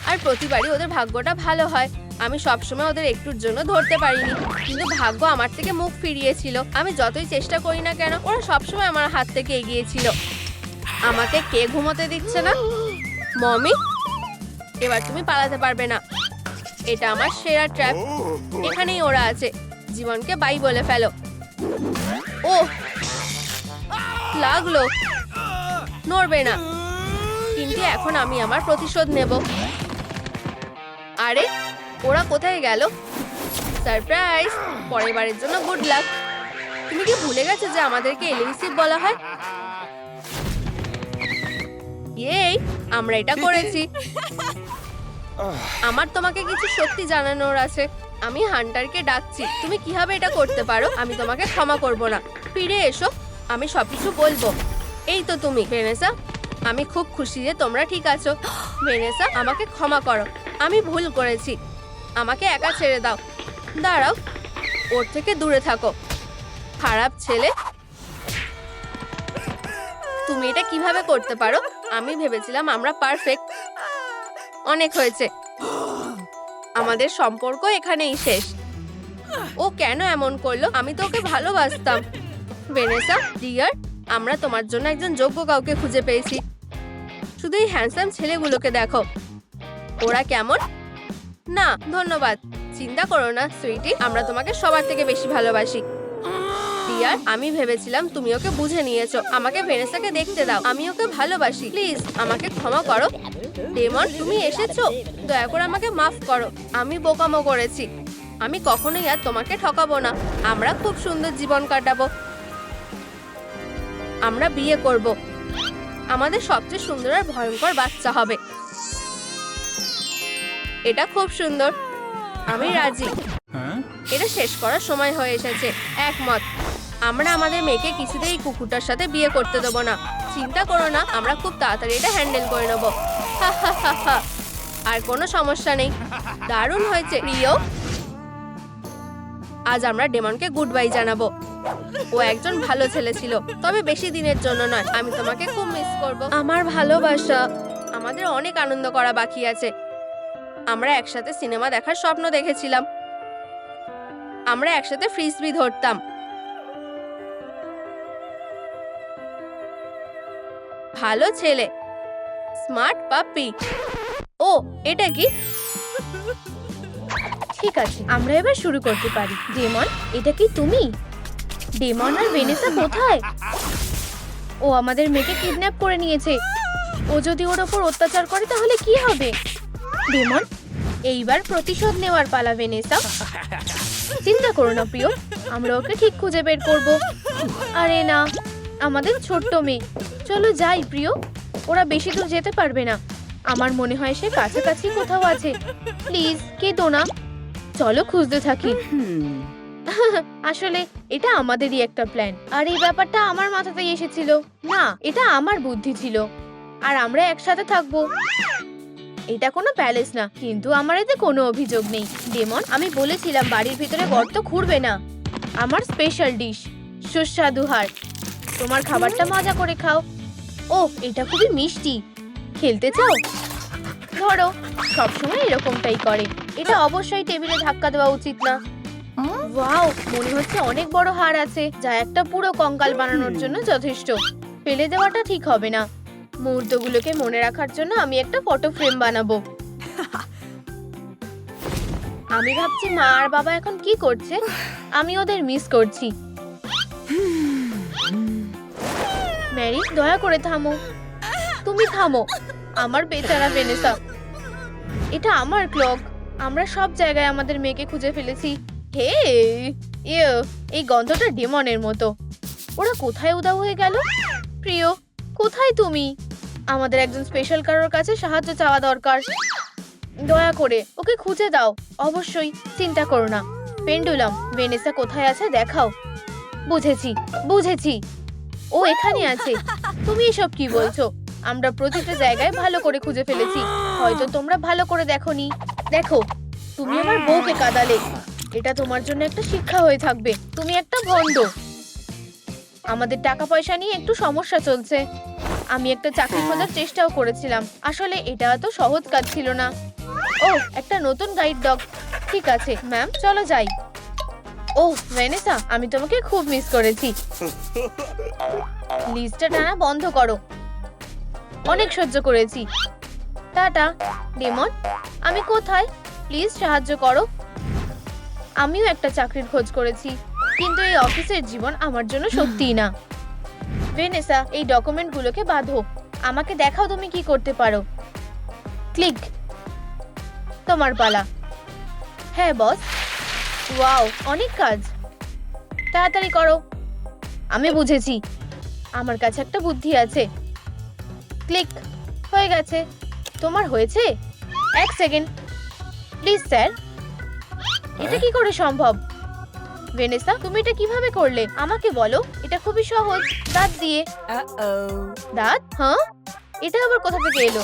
আর প্রতিবারই ওদের ভাগ্যটা ভালো হয়। আমি সবসময় ওদের একটুর জন্য ধরতে পারিনি, কিন্তু ভাগ্য আমার থেকে মুখ ফিরিয়েছিল। আমি যতই চেষ্টা করি না কেন, ওরা সবসময় আমার হাত থেকে এগিয়েছিল। আমাকে কে ঘুমোতে দিচ্ছে না? মমি, এবার তুমি পালাতে পারবে না। এটা আমার সেরা ট্র্যাপ। এখানেই ওরা আছে। জীবনকে বাই বলে ফেলো। ও লাগলো, নড়বে না। কিন্তু এখন আমি আমার প্রতিশোধ নেব। আরে ওরা কোথায় গেল? সারপ্রাইজ! পরের বারের জন্য গুড লাক। তুমি কি ভুলে গেছো যে আমাদেরকে এলিসিভ বলা হয়? এই আমরা এটা করেছি। আমার তোমাকে কিছু সত্যি জানানোর আছে। আমি হান্টারকে ডাকছি। তুমি কিভাবে এটা করতে পারো? আমি তোমাকে ক্ষমা করব না। ফিরে এসো, আমি সবকিছু বলবো। এই তো তুমি। ভেনেসা, আমি খুব খুশি যে তোমরা ঠিক আছো। ভেনেসা, আমাকে ক্ষমা করো। আমি ভুল করেছি। আমাকে একা ছেড়ে দাও। দাঁড়াও, ওর থেকে দূরে থাকো। খারাপ ছেলে। তুমি এটা কিভাবে করতে পারো? আমি ভেবেছিলাম আমরা পারফেক্ট। অনেক হয়েছে। আমাদের সম্পর্ক এখানেই শেষ। ও কেন এমন করলো? আমি তো ওকে ভালোবাসতাম। ভেনেসা ডিয়ার, আমরা তোমার জন্য একজন যোগ্য কাউকে খুঁজে পেয়েছি। শুধু এই হ্যান্ডসাম ছেলেগুলোকে দেখো। ওরা কেমন? না ধন্যবাদ। চিন্তা করো না সুইটি, আমরা তোমাকে সবার থেকে বেশি ভালোবাসি। ডিয়ার, আমি ভেবেছিলাম তুমি ওকে বুঝে নিয়েছো। আমাকে ভেনেসাকে দেখতে দাও। আমি ওকে ভালোবাসি। প্লিজ আমাকে ক্ষমা করো। ডেমন, তুমি এসেছো? দয়া করে আমাকে মাফ করো। আমি বোকামো করেছি। আমি কখনোই আর তোমাকে ঠকাবো না। আমরা খুব সুন্দর জীবন কাটাবো। আমরা বিয়ে করব। আমাদের সবচেয়ে সুন্দর আর ভয়ঙ্কর বাচ্চা হবে। এটা খুব সুন্দর। আমি রাজি। এটা শেষ করার সময় হয়ে এসেছে। একমত। আমরা আমাদের মেয়েকে কিছুতেই কুকুরটার সাথে বিয়ে করতে দেবো না। চিন্তা করো না, আমরা খুব তাড়াতাড়ি এটা হ্যান্ডেল করে নেবো। আর কোনো সমস্যা নেই। দারুণ হয়েছে প্রিয়। আজ আমরা ডেমনকে গুড বাই জানাবো। ও একজন ভালো ছেলে ছিল, তবে বেশি দিনের জন্য নয়। আমি তোমাকে খুব মিস করব। আমার ভালোবাসা। আমাদের অনেক আনন্দ করা বাকি আছে। আমরা একসাথে সিনেমা দেখার স্বপ্ন দেখেছিলাম। আমরা একসাথে ফ্রিসবি ধরতাম। ভালো ছেলে, স্মার্ট পাপ্পি। ও এটা কি? ঠিক আছে, আমরা এবার শুরু করতে পারি। ডেমন, এটা কি তুমি? ডেমন আর ভেনেসা কোথায়? ও আমাদের মেয়েকে কিডন্যাপ করে নিয়েছে। ও যদি ওর ওপর অত্যাচার করে তাহলে কি হবে? ডেমন, এইবার প্রতিশোধ নেওয়ার পালা ভেনেসা। চিন্তা করো না প্রিয়, আমরা ওকে ঠিক খুঁজে বের করব। আরে না, আমাদের ছোট্ট মেয়ে। চলো যাই প্রিয়, ওরা বেশি দূর যেতে পারবে না। আমার মনে হয় সে কাছাকাছি কোথাও আছে। প্লিজ কেঁদো না। চলো খুঁজতে থাকি। আসলে এটা আমাদেরই একটা প্ল্যান, আর এই ব্যাপারটা আমার মাথাতেই এসেছিল। না, এটা আমার বুদ্ধি ছিল, আর আমরা একসাথে থাকবো। এটা কোনো প্যালেস না, কিন্তু আমার এতে কোনো অভিযোগ নেই। ডেমন, আমি বলেছিলাম বাড়ির ভিতরে গর্ত খুঁড়বে না। আমার স্পেশাল ডিশ, সুস্বাদু হার। তোমার খাবারটা মজা করে খাও। ও, এটা খুবই মিষ্টি। খেলতে চাও? ধরো, সবসময় এরকমটাই করে। এটা অবশ্যই টেবিলে ধাক্কা দেওয়া উচিত না। ওয়াও, মনে হচ্ছে অনেক বড় হার আছে, যা একটা পুরো কঙ্কাল বানানোর জন্য যথেষ্ট। ফেলে দেওয়াটা ঠিক হবে না। মুহূর্তগুলোকে মনে রাখার জন্য আমি একটা ফটো ফ্রেম বানাবো। আমি ভাবছি মা আর বাবা এখন কি করছে। আমি ওদের মিস করছি। ম্যারি, দয়া করে থামো। তুমি থামো। আমার বেচারা ভেনেসা। এটা আমার ক্লক। আমরা সব জায়গায় আমাদের মেয়েকে খুঁজে ফেলেছি। হে, এই গন্ধটা ডেমনের মতো। ওরা কোথায় উধাও হয়ে গেল? প্রিয়, কোথায় তুমি? আমাদের একজন স্পেশাল কারোর কাছে সাহায্য চাওয়া দরকার। দয়া করে ওকে খুঁজে দাও। অবশ্যই, চিন্তা করো না। পেন্ডুলাম, ভেনেসা কোথায় আছে দেখাও। বুঝেছি। ও এখানে আছে। তুমি এসব কি বলছো? আমরা প্রতিটা জায়গায় ভালো করে খুঁজে ফেলেছি। হয়তো তোমরা ভালো করে দেখোনি। দেখো, তুমি আমার বউকে কাঁদালে। এটা তোমার জন্য একটা শিক্ষা হয়ে থাকবে। তুমি একটা ভণ্ড। আমাদের টাকা পয়সা নিয়ে একটু সমস্যা চলছে। আমি একটা চাকরি খোঁজার চেষ্টাও করেছিলাম। আসলে এটা এত সহজ কাজ ছিল না। ও, একটা নতুন গাইড ডগ। ঠিক আছে ম্যাম, চলো যাই। ওহ ভেনেসা, আমি তোমাকে খুব মিস করেছি। লিস্টটা টানা বন্ধ করো। অনেক সহ্য করেছি। টাটা। ডেমন, আমি কোথায়? প্লিজ সাহায্য করো। আমিও একটা চাকরির খোঁজ করেছি, কিন্তু এই অফিসের জীবন আমার জন্য সত্যিই না। ভেনেসা, এই ডকুমেন্টগুলোকে বাঁধো। আমাকে দেখাও তুমি কি করতে পারো। ক্লিক। তোমার পালা। হ্যাঁ বস। ওয়াও, অনেক কাজ। তাড়াতাড়ি করো। আমি বুঝেছি। আমার কাছে একটা বুদ্ধি আছে। ক্লিক। হয়ে গেছে। তোমার হয়েছে? এক সেকেন্ড প্লিজ স্যার। এটা কি করে সম্ভব? ভেনেসা, তুমি এটা কিভাবে করলে? আমাকে বলো। এটা খুবই সহজ। দাঁত দিয়ে। দাঁত? হ্যাঁ, এটা আবার কোথা থেকে এলো?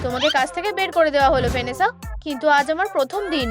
তোমাকে কাজ থেকে বের করে দেওয়া হলো ভেনেসা, কিন্তু আজ আমার প্রথম দিন।